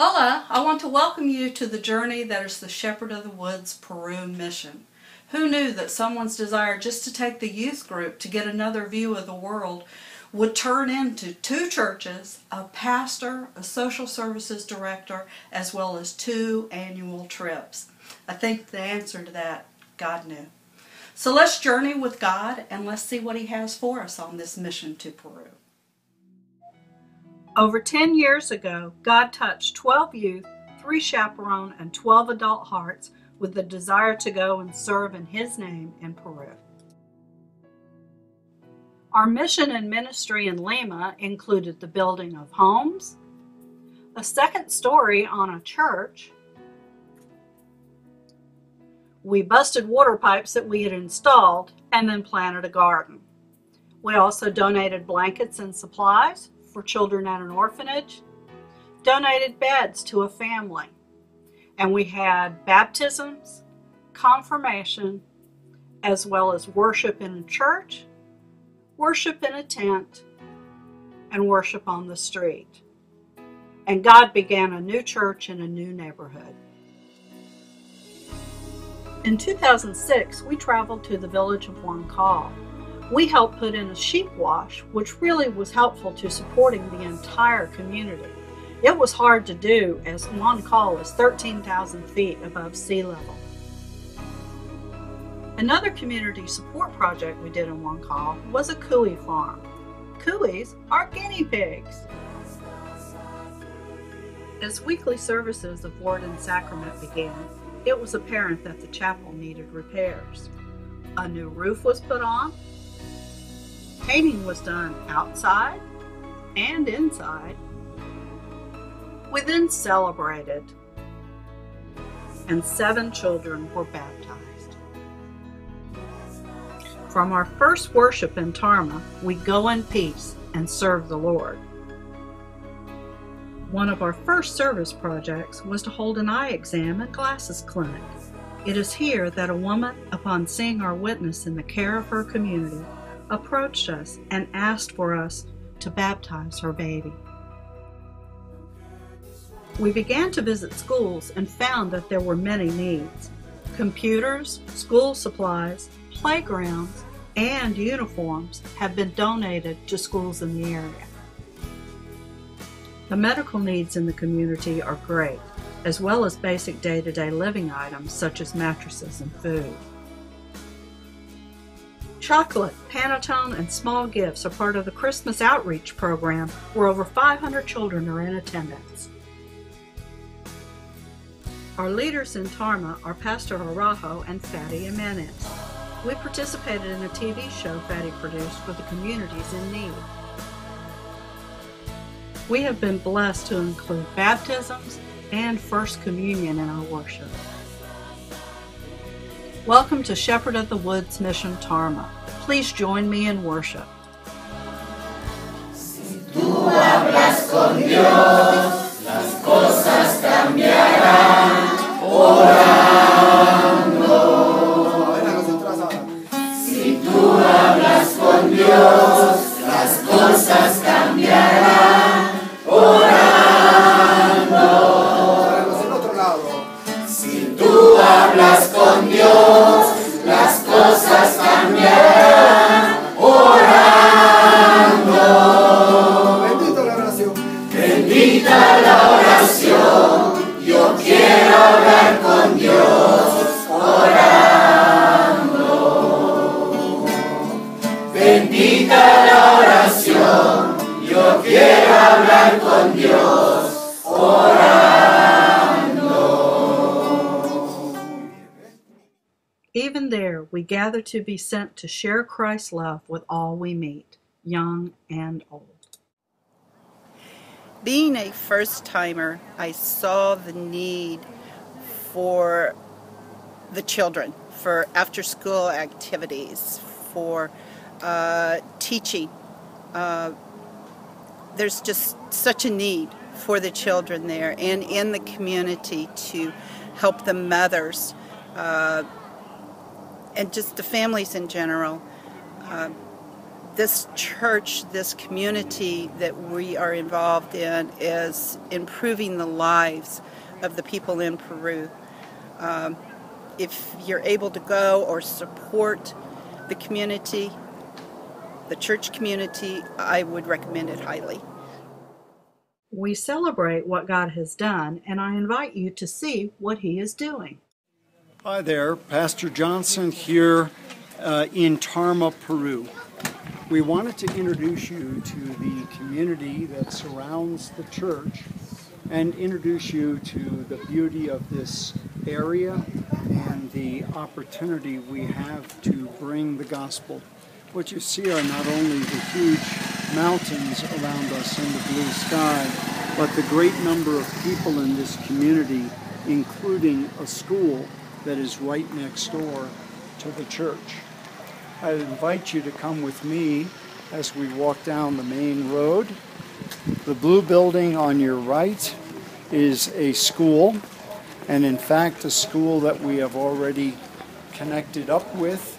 Hola, I want to welcome you to the journey that is the Shepherd of the Woods Peru mission. Who knew that someone's desire just to take the youth group to get another view of the world would turn into 2 churches, a pastor, a social services director, as well as 2 annual trips? I think the answer to that, God knew. So let's journey with God and let's see what He has for us on this mission to Peru. Over 10 years ago, God touched 12 youth, 3 chaperone, and 12 adult hearts with the desire to go and serve in His name in Peru. Our mission and ministry in Lima included the building of homes, a second story on a church. We busted water pipes that we had installed and then planted a garden. We also donated blankets and supplies for children at an orphanage, donated beds to a family, and we had baptisms, confirmation, as well as worship in a church, worship in a tent, and worship on the street. And God began a new church in a new neighborhood. In 2006, we traveled to the village of Huancal. We helped put in a sheep wash, which really was helpful to supporting the entire community. It was hard to do as Huancal is 13,000 feet above sea level. Another community support project we did in Huancal was a cuy farm. Cuys are guinea pigs. As weekly services of Word and Sacrament began, it was apparent that the chapel needed repairs. A new roof was put on. Painting was done outside and inside. We then celebrated, and 7 children were baptized. From our first worship in Tarma, we go in peace and serve the Lord. One of our first service projects was to hold an eye exam and glasses clinic. It is here that a woman, upon seeing our witness in the care of her community, approached us and asked for us to baptize her baby. We began to visit schools and found that there were many needs. Computers, school supplies, playgrounds, and uniforms have been donated to schools in the area. The medical needs in the community are great, as well as basic day-to-day living items such as mattresses and food. Chocolate, panettone, and small gifts are part of the Christmas outreach program where over 500 children are in attendance. Our leaders in Tarma are Pastor Araujo and Fatty Jimenez. We participated in a TV show Fatty produced for the communities in need. We have been blessed to include baptisms and First Communion in our worship. Welcome to Shepherd of the Woods Mission Tarma. Please join me in worship. Si tú hablas con Dios, las cosas cambiarán orando. Si tú hablas con Dios, las cosas cambiarán orando. Si tú hablas con Dios, las cosas cambiarán orando. Bendita la oración. Bendita la oración. Yo quiero hablar con Dios orando. Bendita la oración. Yo quiero hablar con Dios orando. Even there, we gather to be sent to share Christ's love with all we meet, young and old. Being a first-timer, I saw the need for the children, for after-school activities, for teaching. There's just such a need for the children there and in the community to help the mothers and just the families in general. this church, this community that we are involved in is improving the lives of the people in Peru. If you're able to go or support the community, the church community, I would recommend it highly. We celebrate what God has done, and I invite you to see what He is doing. Hi there, Pastor Johnson here in Tarma, Peru. We wanted to introduce you to the community that surrounds the church and introduce you to the beauty of this area and the opportunity we have to bring the gospel. What you see are not only the huge mountains around us in the blue sky, but the great number of people in this community, including a school that is right next door to the church. I invite you to come with me as we walk down the main road. The blue building on your right is a school, and in fact a school that we have already connected up with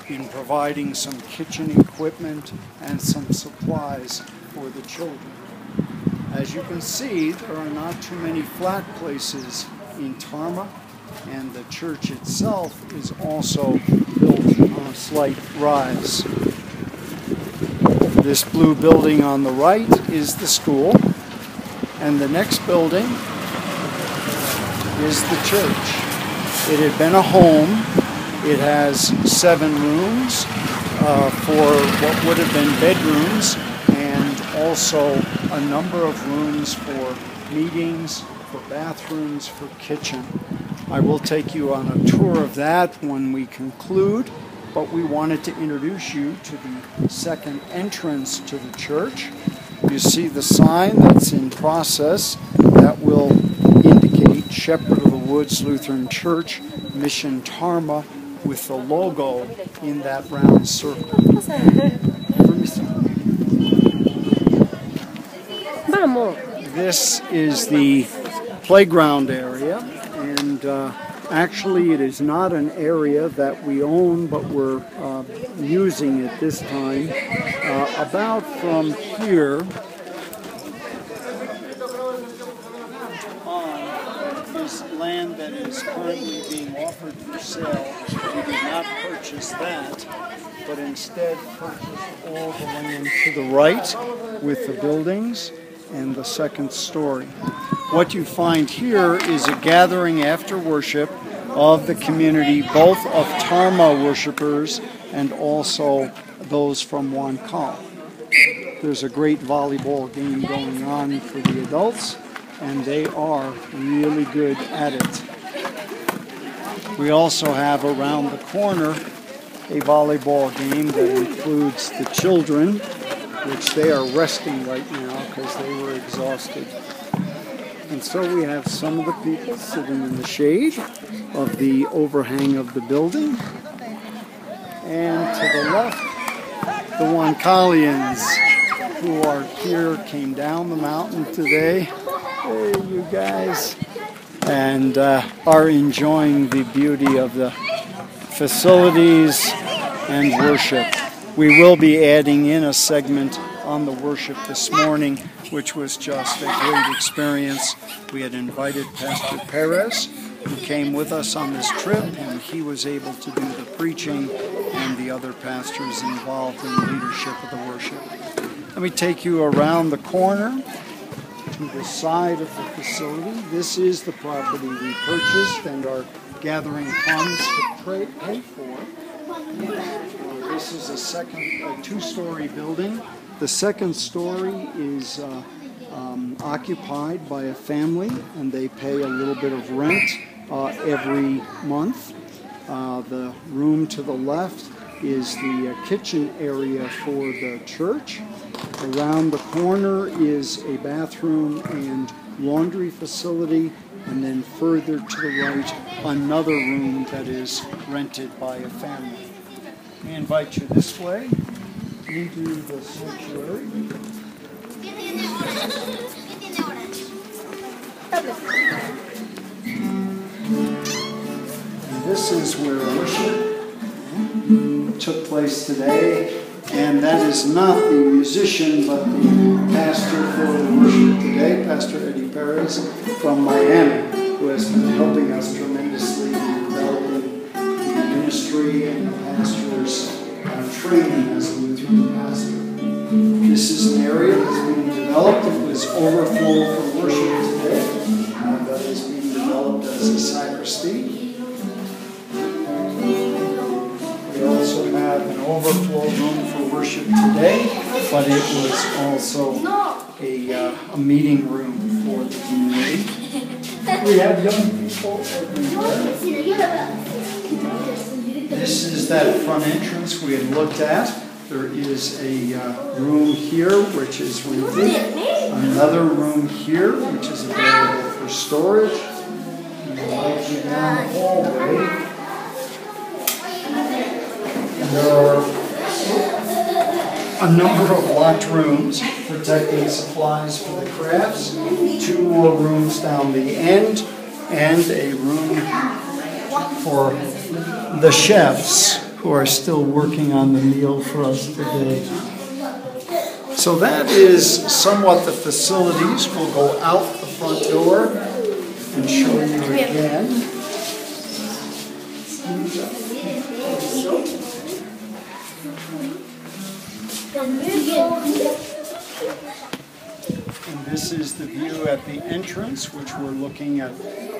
in providing some kitchen equipment and some supplies for the children. As you can see, there are not too many flat places in Tarma, and the church itself is also built on a slight rise. This blue building on the right is the school, and the next building is the church. It had been a home. It has 7 rooms for what would have been bedrooms, and also a number of rooms for meetings, for bathrooms, for kitchen. I will take you on a tour of that when we conclude, but we wanted to introduce you to the second entrance to the church. You see the sign that's in process that will indicate Shepherd of the Woods Lutheran Church, Mission Tarma, with the logo in that round circle. This is the playground area, and actually it is not an area that we own, but we're using it this time. About from here on is land that is currently being offered for sale. We did not purchase that, but instead purchased all the land to the right with the buildings and the second story. What you find here is a gathering after worship of the community, both of Tarma worshipers and also those from Huancal. There's a great volleyball game going on for the adults, and they are really good at it. We also have around the corner a volleyball game that includes the children, which they are resting right now because they were exhausted. And so we have some of the people sitting in the shade of the overhang of the building. And to the left, the Huancalians who are here came down the mountain today. Hey, you guys. And are enjoying the beauty of the facilities and worship. We will be adding in a segment on the worship this morning, which was just a great experience. We had invited Pastor Perez, who came with us on this trip, and he was able to do the preaching and the other pastors involved in the leadership of the worship. Let me take you around the corner to the side of the facility. This is the property we purchased and are gathering funds to pay for. This is a two-story building. The second story is occupied by a family, and they pay a little bit of rent every month. The room to the left is the kitchen area for the church. Around the corner is a bathroom and laundry facility, and then further to the right, another room that is rented by a family. We invite you this way into the sanctuary. And this is where worship took place today, And that is not the musician, but the pastor for the worship today, Pastor Eddie Perez from Miami, who has been helping us tremendously in developing the ministry and the pastor's training as a Lutheran pastor. This is an area that's being developed. It was overflow for worship today, but is being developed as a sacristy. We also have an overflow room for worship today, but it was also a meeting room for the community. We have young people everywhere. This is that front entrance we had looked at. There is a room here which is rented, another room here which is available for storage. And right down the hallway. There are a number of locked rooms protecting supplies for the crafts, 2 more rooms down the end, and a room for the chefs who are still working on the meal for us today. So that is somewhat the facilities. We'll go out the front door and show you again. And this is the view at the entrance, which we're looking at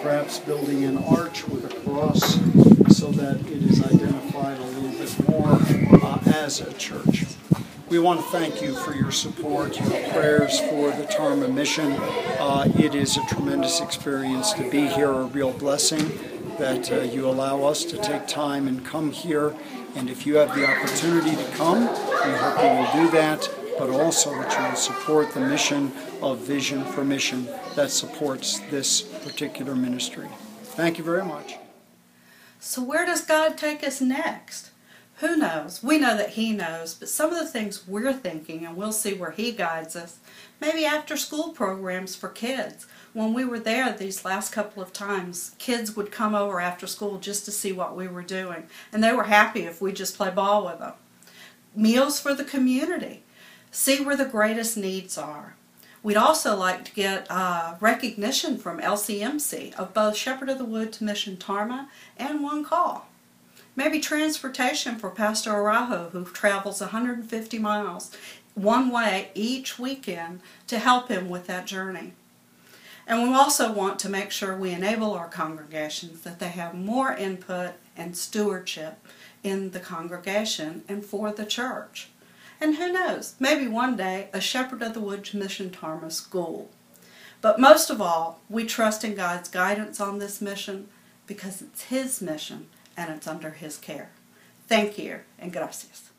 perhaps building an arch with a cross so that it is identified a little bit more as a church. We want to thank you for your support, your prayers for the Tarma mission. It is a tremendous experience to be here, a real blessing that you allow us to take time and come here. And if you have the opportunity to come, we hope you will do that, but also that you will support the mission of Vision for Mission that supports this particular ministry. Thank you very much. So where does God take us next? Who knows? We know that He knows, but some of the things we're thinking, and we'll see where He guides us, maybe after school programs for kids. When we were there these last couple of times, kids would come over after school just to see what we were doing, and they were happy if we just play ball with them. Meals for the community. See where the greatest needs are. We'd also like to get recognition from LCMC of both Shepherd of the Wood to Mission Tarma and One Call. Maybe transportation for Pastor Araujo, who travels 150 miles one way each weekend to help him with that journey. And we also want to make sure we enable our congregations that they have more input and stewardship in the congregation and for the church. And who knows, maybe one day a Shepherd of the Wood to Mission Tarma school. But most of all, we trust in God's guidance on this mission because it's His mission and it's under His care. Thank you and gracias.